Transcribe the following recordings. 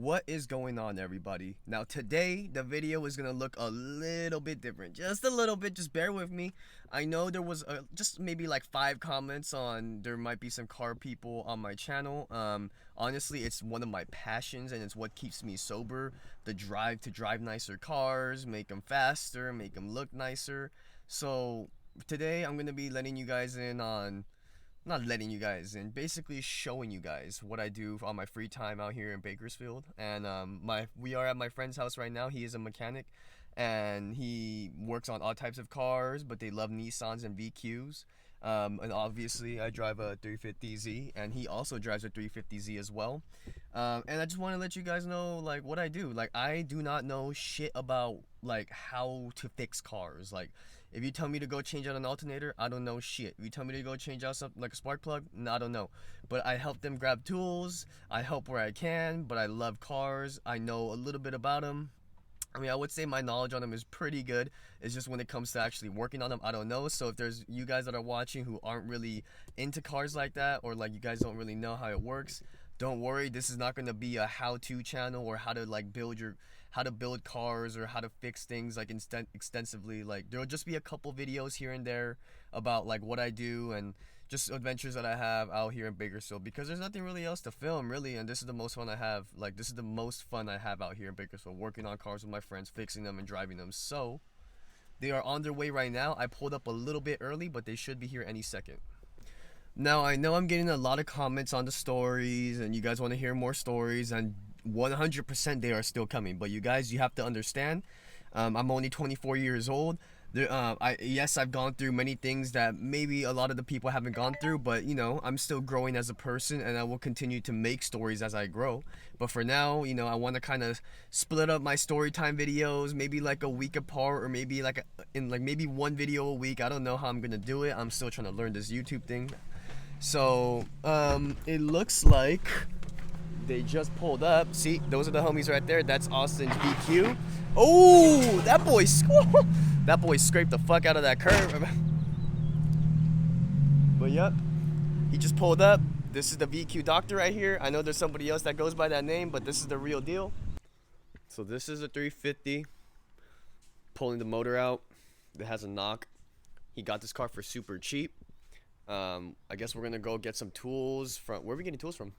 What is going on, everybody? Now today the video is gonna look a little bit different, just a little bit. Just bear with me. I know there was just maybe like 5 comments on there might be some car people on my channel. Honestly, it's one of my passions and it's what keeps me sober. The drive to drive nicer cars, make them faster, make them look nicer. So today I'm gonna be letting you guys in on, not letting you guys in, basically showing you guys what I do on my free time out here in Bakersfield. And we are at my friend's house right now. He is a mechanic and he works on all types of cars, but they love Nissans and VQs. And obviously I drive a 350Z and he also drives a 350Z as well. And I just want to let you guys know like what I do. Like, I do not know shit about like how to fix cars. Like, if you tell me to go change out an alternator, I don't know shit. If you tell me to go change out something like a spark plug, I don't know. But I help them grab tools. I help where I can, but I love cars. I know a little bit about them. I mean, I would say my knowledge on them is pretty good. It's just when it comes to actually working on them, I don't know. So if there's you guys that are watching who aren't really into cars like that, or like you guys don't really know how it works, don't worry. This is not going to be a how-to channel or how to like how to build cars or how to fix things like extensively. Like, there'll just be a couple videos here and there about like what I do and just adventures that I have out here in Bakersfield, because there's nothing really else to film really, and this is the most fun I have. Like, this is the most fun I have out here in Bakersfield, working on cars with my friends, fixing them and driving them. So they are on their way right now. I pulled up a little bit early, but they should be here any second. Now, I know I'm getting a lot of comments on the stories and you guys want to hear more stories, and 100% they are still coming. But you guys, you have to understand, I'm only 24 years old. Yes, I've gone through many things that maybe a lot of the people haven't gone through, but you know, I'm still growing as a person and I will continue to make stories as I grow. But for now, you know, I want to kind of split up my story time videos, maybe like a week apart, or maybe like maybe one video a week. I don't know how I'm gonna do it. I'm still trying to learn this YouTube thing. So it looks like they just pulled up. See, those are the homies right there. That's Austin's VQ. Oh, that boy scraped the fuck out of that curb. But yep, he just pulled up. This is the VQ doctor right here. I know there's somebody else that goes by that name, but this is the real deal. So this is a 350, pulling the motor out. It has a knock. He got this car for super cheap. I guess we're gonna go get some tools from, where are we getting tools from?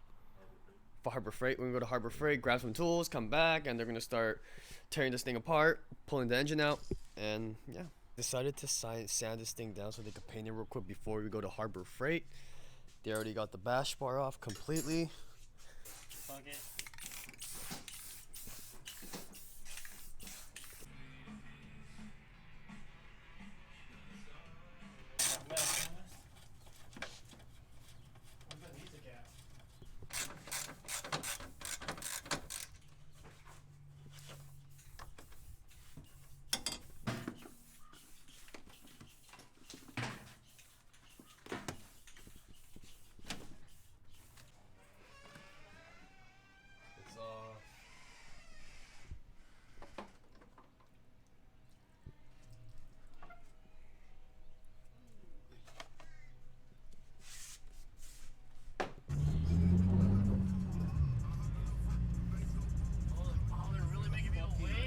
For Harbor Freight. We're gonna go to Harbor Freight, grab some tools, come back, and they're gonna start tearing this thing apart, pulling the engine out, and yeah. Decided to sand this thing down so they could paint it real quick before we go to Harbor Freight. They already got the bash bar off completely. Fuck it.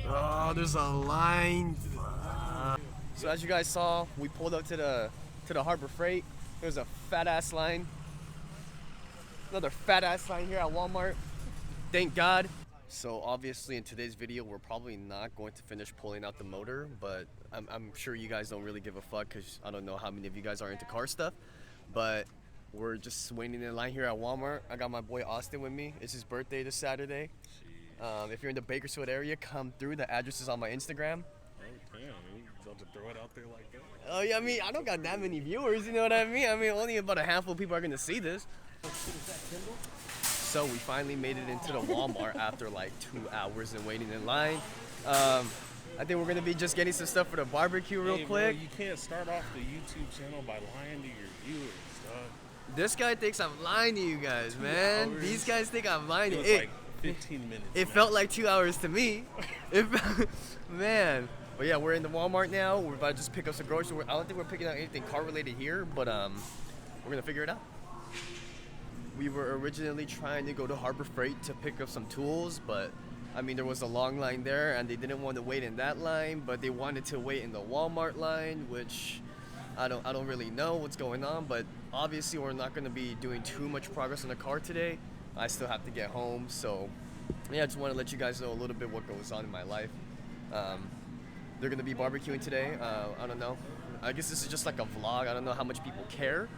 Oh, there's a line. So as you guys saw, we pulled up to the Harbor Freight. There's a fat ass line. Another fat ass line here at Walmart. Thank God. So obviously in today's video, we're probably not going to finish pulling out the motor, but I'm sure you guys don't really give a fuck because I don't know how many of you guys are into car stuff. But we're just waiting in line here at Walmart. I got my boy Austin with me. It's his birthday this Saturday. If you're in the Bakersfield area, come through. The address is on my Instagram. Oh, damn. You about to throw it out there like that? Oh, yeah, I mean, I don't got that many viewers, you know what I mean? I mean, only about a handful of people are going to see this. So we finally made it into the Walmart after like 2 hours and waiting in line. I think we're going to be just getting some stuff for the barbecue real quick. Bro, you can't start off the YouTube channel by lying to your viewers, dog. This guy thinks I'm lying to you guys, man. These guys think I'm lying to you. Like 15 minutes. It felt like 2 hours to me. Man. But yeah, we're in the Walmart now. We're about to just pick up some groceries. I don't think we're picking out anything car related here, but we're gonna figure it out. We were originally trying to go to Harbor Freight to pick up some tools, but I mean there was a long line there and they didn't want to wait in that line, but they wanted to wait in the Walmart line, which I don't really know what's going on, but obviously we're not going to be doing too much progress on the car today. I still have to get home, so yeah, I just want to let you guys know a little bit what goes on in my life. They're going to be barbecuing today. I don't know. I guess this is just like a vlog. I don't know how much people care,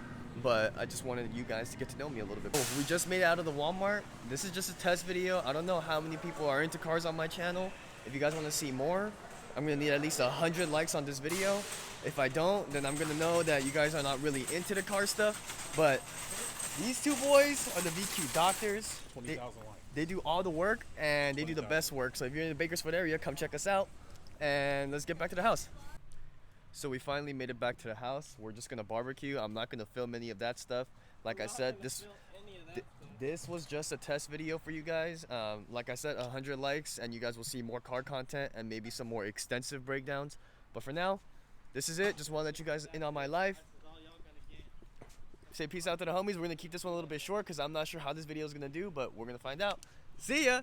but I just wanted you guys to get to know me a little bit. We just made it out of the Walmart. This is just a test video. I don't know how many people are into cars on my channel. If you guys want to see more, I'm going to need at least 100 likes on this video. If I don't, then I'm going to know that you guys are not really into the car stuff. But these two boys are the VQ doctors. 20,000 likes. They do all the work and they do the best work. So if you're in the Bakersfield area, come check us out and let's get back to the house. So we finally made it back to the house. We're just gonna barbecue. I'm not gonna film any of that stuff. Like I said, this was just a test video for you guys. Like I said, 100 likes and you guys will see more car content and maybe some more extensive breakdowns. But for now, this is it. Just want to let you guys in on my life. Say peace out to the homies. We're gonna keep this one a little bit short because I'm not sure how this video is gonna do, but we're gonna find out. See ya.